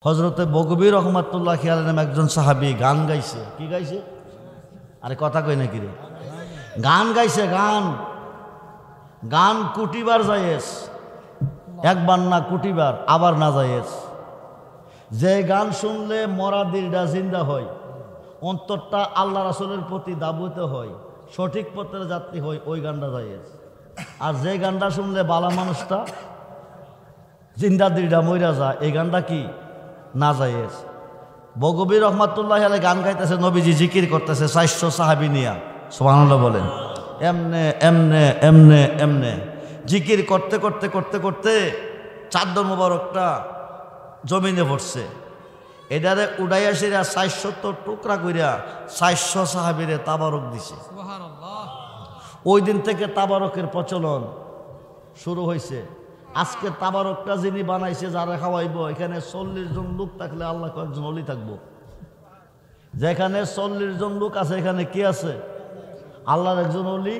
হজরতে বগবী রহমাতুল্লাহ আলাইহি নামে একজন সাহাবী গান গাইছে। কি গাইছে? আরে কথা কই নাকি রে? গান গাইছে। গান গান কুটিবার জায়েজ, একবার না কুটিবার, আবার না জায়েজ। যে গান শুনলে মরা দিলটা জিন্দা হয়, অন্তরটা আল্লাহ রাসূলের প্রতি দাবিত হয়, সঠিক পথের যাত্রী হয়, ওই গানটা জায়েজ। আর যে গানটা শুনলে বালা মানুষটা জিন্দা দিলটা মইরা যায়, এই গানটা কি? না জায়েজ। বগবী রহমাতুল্লাহ আলাইহি গান গাইতেছে, নবীজি জিকির করতেছে 400 সাহাবী নিয়া। সুবহানাল্লাহ বলেন। এমনে এমনে এমনে এমনে জিকির করতে করতে করতে করতে চাদর মোবারকটা জমিনে পড়ছে। এটারে উড়াইয়া সেরা 470 টুকরা কইরা 400 সাহাবীরে তাবারক দিছে। ওই দিন থেকে তাবারকের প্রচলন শুরু হয়েছে। আজকে তাবারকটা যিনি বানাইছে, যারা খাওয়াইব, এখানে 40 জন লোক থাকলে আল্লাহ কয়েকজন অলি থাকবো। যেখানে 40 জন লোক আছে, এখানে কি আছে? আল্লাহর একজন অলি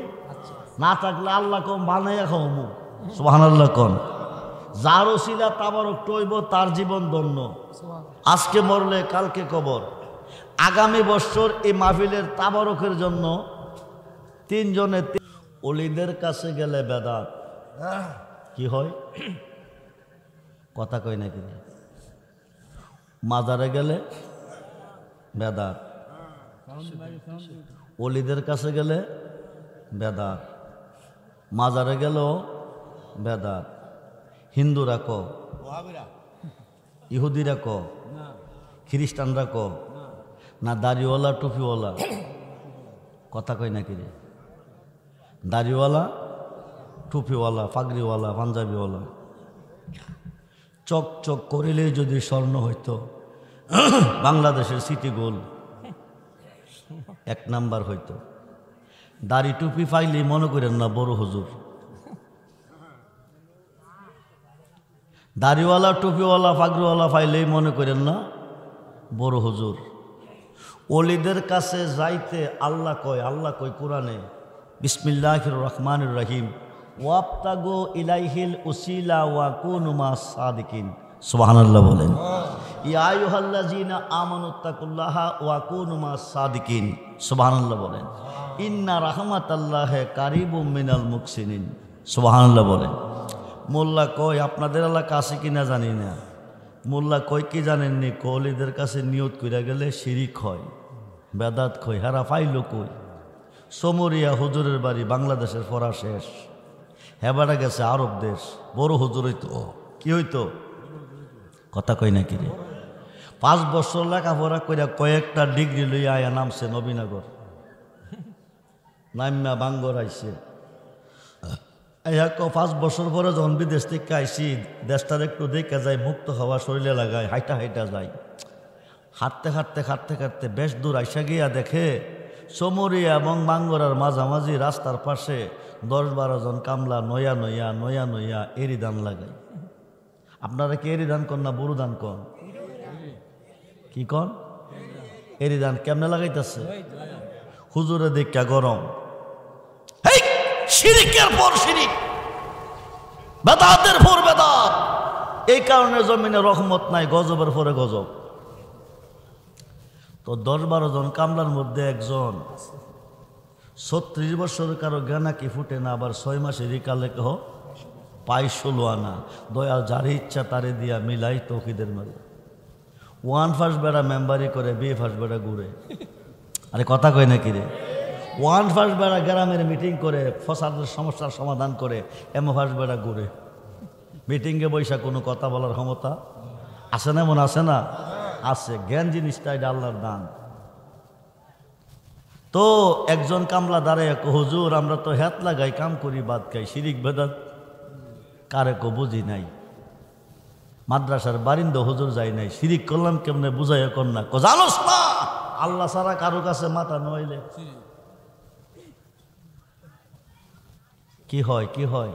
না থাকলে আল্লাহ কম বানাইয়া খাওয়ামু। সুবহানাল্লাহ কোন। যার ওসিলা তাবারক টইব, তার জীবন ধন্য। আজকে মরলে কালকে কবর। আগামী বছর এই মাহফিলের তাবারকের জন্য 3 জনে অলিদের কাছে গেলে বেদাত কি হয়? কথা কই নাকি? মাজারে গেলে বেদাত, অলিদের কাছে গেলে বেদাত, মাজারে গেলেও বেদাত। হিন্দুরা ক, ইহুদিরা ক, খ্রিস্টানরা ক, না দাড়িওয়ালা টুপিওয়ালা? কথা কই নাকি রে? দাড়িওয়ালা, টুপিওয়ালা, পাগড়িওয়ালা, পাঞ্জাবিওয়ালা। চক চক করিলেই যদি স্বর্ণ হইতো, বাংলাদেশের সিটি গোল্ড 1 নাম্বার হইতো। দাড়ি টুপি পাইলেই মনে করেন না বড় হুজুর। দাড়িওয়ালা, টুপিওয়ালা, পাগড়িওয়ালা পাইলেই মনে করেন না বড় হুজুর। ওলিদের কাছে যাইতে আল্লাহ কয় কোরআনে, বিসমিল্লাহির রহমানির রহিম, ওয়াবতাগু ইলাইহিল উসিলা ওয়া কুনু মাস সাদিকিন। সুবহানাল্লাহ বলেন। ইয়া আইয়ুহাল্লাযীনা আমানুত্তাকুল্লাহা ওয়া কুনু মাস সাদিকিন। সুবহানাল্লাহ বলেন। ইন্না রাহমাতাল্লাহি কারিবুম মিনাল মুহসিনিন। সুবহানাল্লাহ বলেন। মোল্লা কয় আপনাদের এলাকা আছে কিনা জানি না। মোল্লা কয় কি জানেননি? ওলিদের কাছে নিয়ত কইরা গেলে শিরিক হয়, বেদাত কই। হারা ফাইল কই? সমরিয়া হুজুরের বাড়ি বাংলাদেশের পড়া শেষ, হেবাটা গেছে আরব দেশ, বড় হুজুর হইতো। কি হইতো? কথা কই নাকি রে? 5 বছর লেখাপড়া কইরা কয়েকটা ডিগ্রি লইয়া আয়া নামছে নবীনগর, নাইমা বাঙ্গর আইছে। 5 বছর পরে যখন বিদেশ থেকে আইসি, দেশটার একটু দেখে যায়, মুক্ত হওয়া শরীরে লাগায়, হাইটা হাইটা যায়। হাঁটতে হাঁটতে হাঁটতে হাঁটতে বেশ দূর আইসা গিয়া দেখে সমরিয়া এবং বাঙ্গরার মাঝামাঝি রাস্তার পাশে 10-12 জন কামলা নয়া নয়া নয়া নয়া এরি দান লাগাই। আপনারা কি এরি দান কন না বড়ু দান কন? কি কন? এরি দান কেমনে লাগাইতেছে? হুজুরে দেখা গরম। শিরিকের পর শিরিক, বেদাতের পর বেদাত। এই কারণে জমিনে রহমত নাই, গজবের পরে গজব। তো 10-12 জন কামলার মধ্যে একজন 36 বছর, কারো জ্ঞানা কি ফুটে না, আবার 6 মাসের রিকালে কহ পাই 16 আনা। দয়াল যারে ইচ্ছা তারে দিয়া মিলাই তৌহিদের মালে। 1 ফার্স্ট বেড়া মেম্বারি করে, বি ফার্স্ট বেড়া ঘুরে। আরে কথা কয় নাকি রে? 1 ফার্স্ট বেড়া গ্রামের মিটিং করে, ফসাদের সমস্যার সমাধান করে, এমন ফার্স্ট বেড়া ঘুরে। মিটিংয়ে বৈশা কোনো কথা বলার ক্ষমতা আছে না? এমন আছে না? আছে। জ্ঞান জিনিসটা এটা আল্লাহর দান। তো একজন কামলা দাঁড়ায়, হুজুর আমরা তো হেত লাগাই, কাম করি, বাদ খাই, শিরিক বেদাত কারে কো বুঝি নাই। মাদ্রাসার বারিন্দা হুজুর যাই নাই, শিরিক করলাম কেমনে বুঝাই কর না। জানোস না আল্লাহ ছাড়া কারো কাছে মাথা নইলে কি হয়? কি হয়?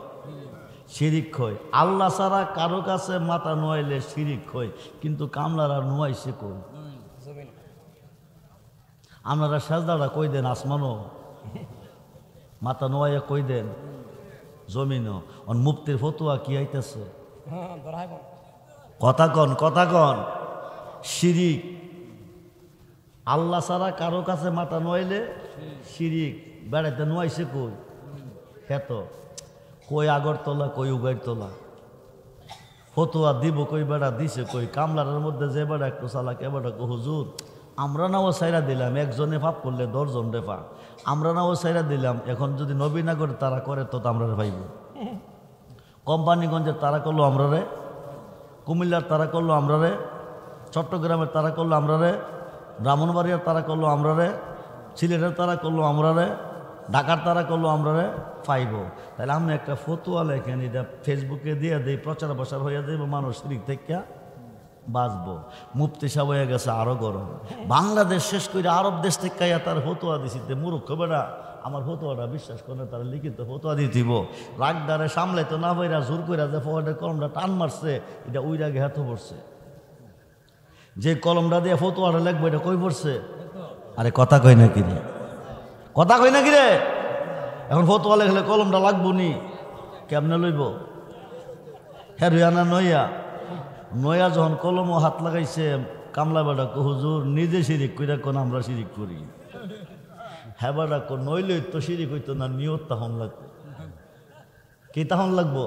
শিরিক হয়। আল্লাহ ছাড়া কারো কাছে মাথা নোয়াইলে শিরিক হয়। কিন্তু কামলারা নোয়াইছে কই? আপনারা সাজদাটা কই দেন? আসমানও মাথা নোয়াইয়া কই দেন? জমিনও। মুফতির ফতুয়া কি আইতেছে? কথা কন, কথা কন। শিরিক। আল্লাহ ছাড়া কারো কাছে মাথা নোয়াইলে শিরিক। বেড়াইতে নোয়াইছে কই? হেত কই আগরতলা, কই উগাইরতলা। ফতোয়া দিব কই বেড়া দিছে কই? কামলারের মধ্যে যে বেড়া একটু চালাক এ বেড়া কো হুজুর আমরা নাও সাইরা দিলাম, একজনে পাপ করলে 10 জন রেফা, আমরা নাও সাইরা দিলাম, এখন যদি নবীনগরে তারা করে তো আমরা পাইব। কোম্পানিগঞ্জের তারা করলো আমরা রে, কুমিল্লার তারা করলো আমরা রে, চট্টগ্রামের তারা করলো আমরা রে, ব্রাহ্মণবাড়িয়ার তারা করলো আমরা রে, সিলেটের তারা করলো আমরা রে, ঢাকার তারা করলো আমরা রে পাইব। তাহলে আমি একটা ফতোয়া লেখেন, এটা ফেসবুকে দিয়ে দিই, প্রচার প্রসার হয়ে যাইব, মানুষ শিরিক থেকে বাঁচবো। মুফতি সাহেব হয়ে গেছে আরো গরম। বাংলাদেশ শেষ করে আরব দেশ থেকে তার ফতোয়া দিছিতে মূর্খ বেড়া আমার ফতোয়াটা বিশ্বাস করে তারা লিখিত ফতোয়া দিয়ে দিব। রাগদারে সামলাইতো না বইরা জোর করে যে ফোয়াটের কলমটা টান মারছে, এটা ওই রাগে হাত পড়ছে। যে কলমটা দিয়ে ফতোয়াটা লিখবো এটা কই পড়ছে? আরে কথা কই না কি রে, কথা কই না কি রে? এখন ফতোয়া লেখলে কলমটা লাগবো নি, কেমনে লইব? হ্যাঁ রিয়ানা নইয়া নয়া যখন কলম হাত লাগাইছে, কামলা বেড়া কো হুজুর নিজে শিরিক কইরা কোন আমরা শিরিক করি। হ্যাঁ বেড়া কো নইলে তো শিরিক হইতো না, নিয়ত তাহন লাগবে। কি তাহন লাগবো?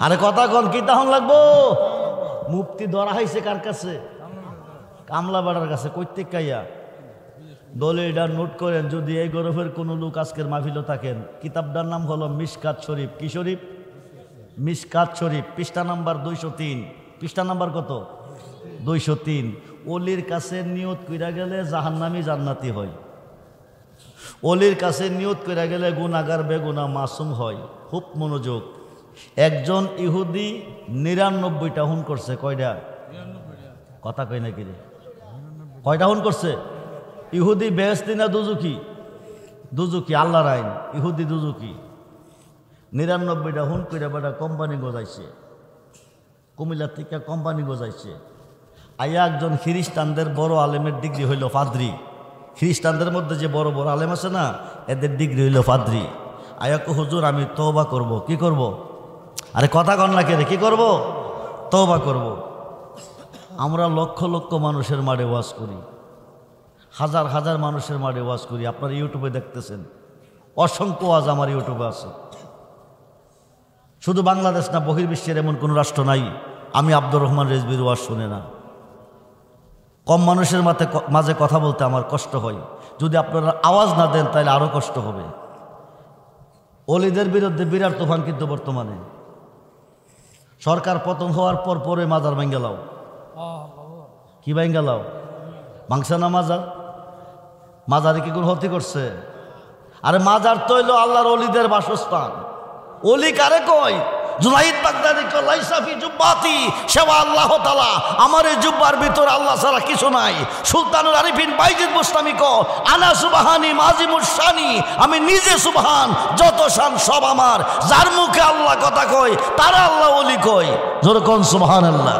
আরে কথা কন কি তাহন লাগবো? মুফতি ধরা হয়েছে কার কাছে? কামলা বেড়ার কাছে। কইতে কাইয়া দলে এটা নোট করেন, যদি এই গরফের কোনো লোক আজকের মাহফিলও থাকেন, কিতাবটার নাম হলো মিশকাত শরীফ। কি শরীফ? মিশকাত শরীফ, পৃষ্ঠা নাম্বার 203। পৃষ্ঠা নাম্বার কত? 203। অলির কাছে নিয়ত কইরা গেলে জাহান্নামী জান্নাতি হয়। অলির কাছে নিয়ত কইরা গেলে গুনাহগার বেগুনাহ মাসুম হয়। খুব মনোযোগ। একজন ইহুদি 99টা হুন করছে। কয়টা? কথা কই না কি রে? কয়টা হুন করছে? ইহুদি বেহেশতি না দুজুকি? দুজুকি, আল্লাহর আইন। ইহুদি দুজুকি। 99টা হুন কইরা বেটা কোম্পানি গজাইছে, কুমিল্লার থেকে কোম্পানি গজাইছে। আয়া একজন খ্রিস্টানদের বড় আলেমের ডিগ্রি হইল ফাদ্রি। খ্রিস্টানদের মধ্যে যে বড় বড় আলেম আছে না, এদের ডিগ্রি হইল ফাদ্রি। আয়াকে হুজুর আমি তওবা করব। কি করব? আরে কথা কন না কে রে, কি করব? তওবা করব। আমরা লক্ষ লক্ষ মানুষের মাঠে ওয়াজ করি, হাজার হাজার মানুষের মাঠে ওয়াজ করি। আপনারা ইউটিউবে দেখতেছেন, অসংখ্য ওয়াজ আমার ইউটিউবে আছে। শুধু বাংলাদেশ না, বহির্বিশ্বের এমন কোনো রাষ্ট্র নাই আমি আব্দুর রহমান রেজভির ওয়াজ শুনে না। কম মানুষের মাঝে কথা বলতে আমার কষ্ট হয়। যদি আপনারা আওয়াজ না দেন তাহলে আরো কষ্ট হবে। অলিদের বিরুদ্ধে বিরাট তুফান কিন্তু বর্তমানে। সরকার পতন হওয়ার পর পরে মাজার ভাঙ্গা লাও। কি ভাঙ্গা লাও? ভাঙছে না মাজার? মাজারে কি কোনো ক্ষতি করছে? আরে মাজার তো হইল আল্লাহর অলিদের বাসস্থান। অলি কারে কয়? জুনাইদ বাগদাদি কয় লাইসা ফি জুব্বাতি সেবা আল্লাহ তাআলা, আমার এই জুব্বার ভিতর আল্লাহ ছাড়া কিছু নাই। সুলতানুল আরিফিন বাইজিদ বুস্তামি কয় আনা সুবহানি মাজিমুস শানি, আমি নিজে সুবহান, যত শান সব আমার। যার মুখে আল্লাহ কথা কয় তারা আল্লাহ ওলি কয়। জোরে কোন সুবহানাল্লাহ।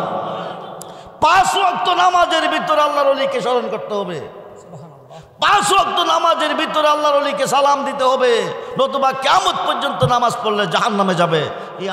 5 ওয়াক্ত নামাজের ভিতর আল্লাহর ওলিকে স্মরণ করতে হবে। 5 ওয়াক্ত নামাজের ভিতরে আল্লাহর ওলিকে সালাম দিতে হবে, নতুবা কিয়ামত পর্যন্ত নামাজ পড়লে জাহান্নামে যাবে। এই